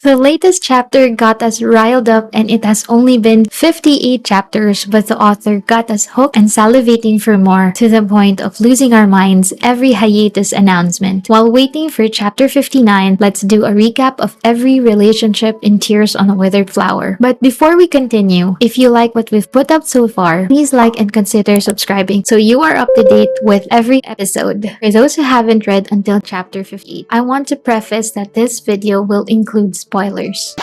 The latest chapter got us riled up, and it has only been 58 chapters, but the author got us hooked and salivating for more, to the point of losing our minds every hiatus announcement. While waiting for chapter 59, let's do a recap of every relationship in Tears on a Withered Flower. But before we continue, if you like what we've put up so far, please like and consider subscribing so you are up to date with every episode. For those who haven't read until chapter 58, I want to preface that this video will include spoilers.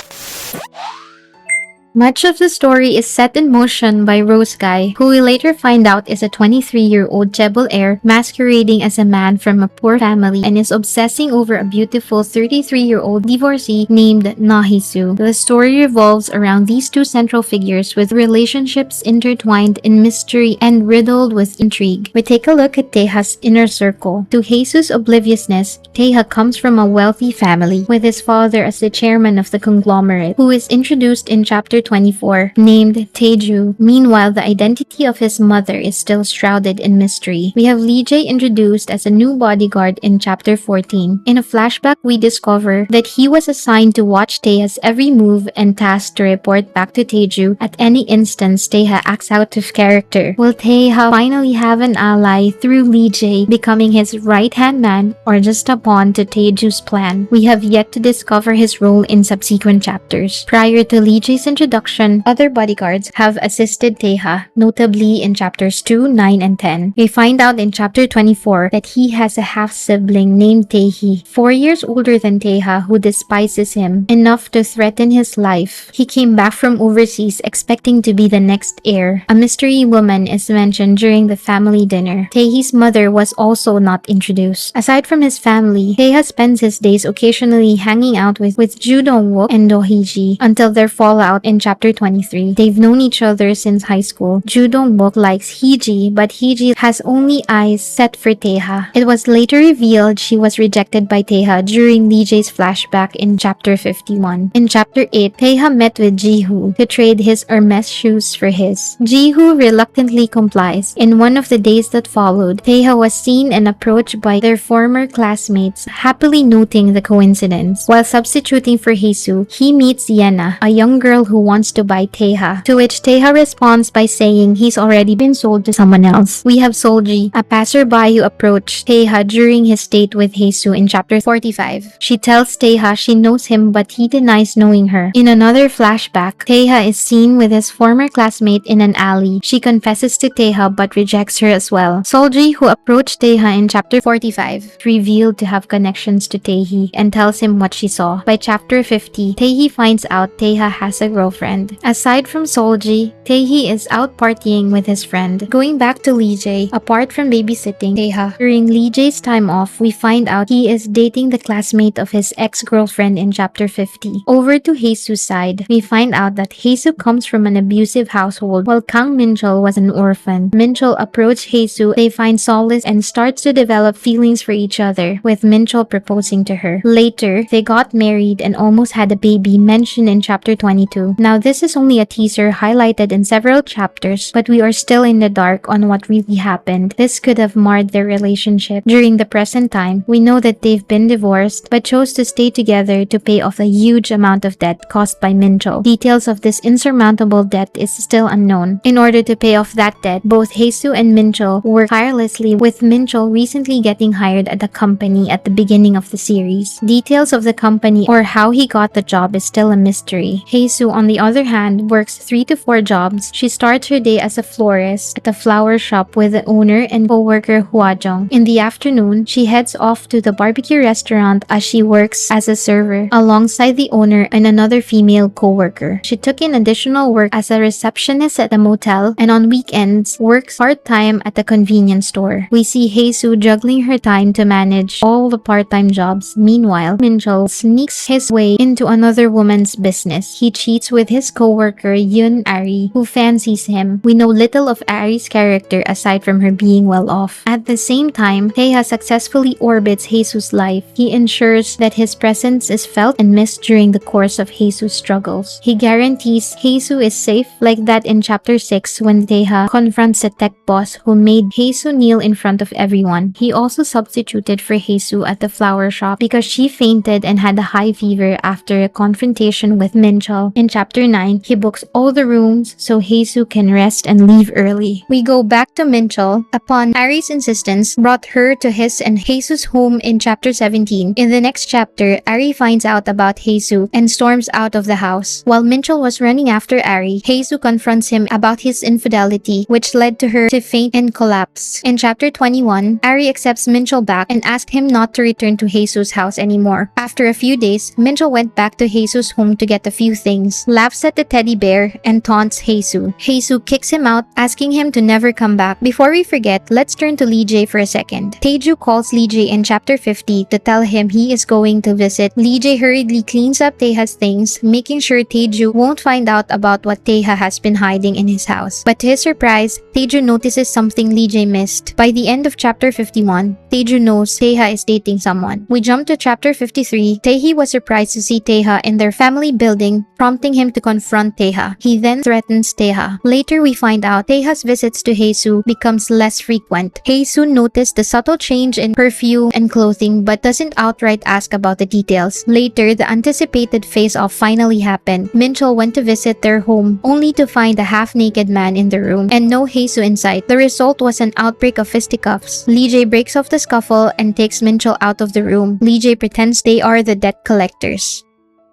Much of the story is set in motion by Rose Guy, who we later find out is a 23-year-old Chebol heir masquerading as a man from a poor family and is obsessing over a beautiful 33-year-old divorcee named Hae Soo. The story revolves around these two central figures with relationships intertwined in mystery and riddled with intrigue. We take a look at Tae Ha's inner circle. To Hae Soo's obliviousness, Tae Ha comes from a wealthy family, with his father as the chairman of the conglomerate, who is introduced in chapter 24, named Taeju. Meanwhile, the identity of his mother is still shrouded in mystery. We have Lee Jae introduced as a new bodyguard in chapter 14. In a flashback, we discover that he was assigned to watch Taeha's every move and tasked to report back to Taeju at any instance Tae Ha acts out of character. Will Tae Ha finally have an ally through Lee Jae becoming his right-hand man, or just a pawn to Taeju's plan? We have yet to discover his role in subsequent chapters. Prior to Lee Jae's introduction, other bodyguards have assisted Tae Ha, notably in chapters 2, 9, and 10. We find out in chapter 24 that he has a half-sibling named Tae Ha, 4 years older than Tae Ha, who despises him enough to threaten his life. He came back from overseas expecting to be the next heir. A mystery woman is mentioned during the family dinner. Tae Ha's mother was also not introduced. Aside from his family, Tae Ha spends his days occasionally hanging out with Ju Dong-wook and Do Hee-ji until their fallout in chapter 23. They've known each other since high school. Ju Dong-wook likes Hee-ji, but Hee-ji has only eyes set for Tae Ha. It was later revealed she was rejected by Tae Ha during Lee Jae's flashback in chapter 51. In chapter 8, Tae Ha met with Ji-hoo to trade his Hermes shoes for his. Ji-hoo reluctantly complies. In one of the days that followed, Tae Ha was seen and approached by their former classmates, happily noting the coincidence. While substituting for Hae Soo, he meets Yena, a young girl who wants to buy Tae Ha, to which Tae Ha responds by saying he's already been sold to someone else. We have Solji, a passerby who approached Tae Ha during his date with Hae Soo in chapter 45. She tells Tae Ha she knows him, but he denies knowing her. In another flashback, Tae Ha is seen with his former classmate in an alley. She confesses to Tae Ha but rejects her as well. Solji, who approached Tae Ha in chapter 45, revealed to have connections to Tae Hee and tells him what she saw. By chapter 50, Tae Hee finds out Tae Ha has a girlfriend. Aside from Solji, Tae Hee is out partying with his friend. Going back to Lee Jae, apart from babysitting Tae Ha, during Lee Jae's time off, we find out he is dating the classmate of his ex-girlfriend in chapter 50. Over to Hae Soo's side, we find out that Hae Soo comes from an abusive household, while Kang Mchel was an orphan. Mchel approached Hae Soo, they find solace and starts to develop feelings for each other, with Mchel proposing to her. Later, they got married and almost had a baby mentioned in chapter 22. Now this is only a teaser highlighted in several chapters, but we are still in the dark on what really happened. This could have marred their relationship. During the present time, we know that they've been divorced, but chose to stay together to pay off a huge amount of debt caused by Mchel. Details of this insurmountable debt is still unknown. In order to pay off that debt, both Hae Soo and Mchel worked tirelessly, with Mchel recently getting hired at the company at the beginning of the series. Details of the company or how he got the job is still a mystery. Hae Soo, on the other hand, works 3 to 4 jobs. She starts her day as a florist at a flower shop with the owner and co-worker Hwa Jung. In the afternoon, she heads off to the barbecue restaurant as she works as a server alongside the owner and another female co-worker. She took in additional work as a receptionist at a motel and on weekends works part-time at a convenience store. We see Hae Soo juggling her time to manage all the part-time jobs. Meanwhile, Mchel sneaks his way into another woman's business. He cheats with with his co-worker Yoon Ari, who fancies him. We know little of Ari's character aside from her being well off. At the same time, Tae Ha successfully orbits Hae Soo's life. He ensures that his presence is felt and missed during the course of Hae Soo's struggles. He guarantees Hae Soo is safe, like that in chapter 6 when Tae Ha confronts the tech boss who made Hae Soo kneel in front of everyone. He also substituted for Hae Soo at the flower shop because she fainted and had a high fever after a confrontation with Mchel. In chapter 9, he books all the rooms so Hae Soo can rest and leave early. We go back to Mchel upon Ari's insistence brought her to his and Hae Soo's home in chapter 17. In the next chapter, Ari finds out about Hae Soo and storms out of the house. While Mchel was running after Ari, Hae Soo confronts him about his infidelity, which led to her to faint and collapse. In chapter 21, Ari accepts Mchel back and asked him not to return to Hae Soo's house anymore. After a few days, Mchel went back to Hae Soo's home to get a few things, laughs at the teddy bear, and taunts Hae Soo. Hae Soo kicks him out, asking him to never come back. Before we forget, let's turn to Lee Jae for a second. Taeju calls Lee Jae in chapter 50 to tell him he is going to visit. Lee Jae hurriedly cleans up Tae Ha's things, making sure Taeju won't find out about what Tae Ha has been hiding in his house. But to his surprise, Taeju notices something Lee Jae missed. By the end of chapter 51, Taeju knows Tae Ha is dating someone. We jump to chapter 53. Tae Hee was surprised to see Tae Ha in their family building, prompting him to confront Tae Ha. He then threatens Tae Ha. Later, we find out Tae Ha's visits to Hae Soo becomes less frequent. Hae Soo noticed the subtle change in perfume and clothing but doesn't outright ask about the details. Later, the anticipated face-off finally happened. Mchel went to visit their home only to find a half-naked man in the room and no Hae Soo in sight. The result was an outbreak of fisticuffs. Lee Jae breaks off the scuffle and takes Mchel out of the room. Lee Jae pretends they are the debt collectors.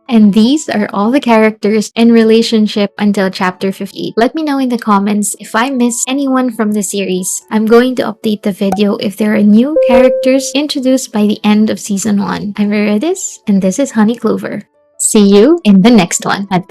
And these are all the characters and relationship until chapter 58. Let me know in the comments if I missed anyone from the series. I'm going to update the video if there are new characters introduced by the end of season 1. I'm Withered, and this is Honey Clover. See you in the next one. At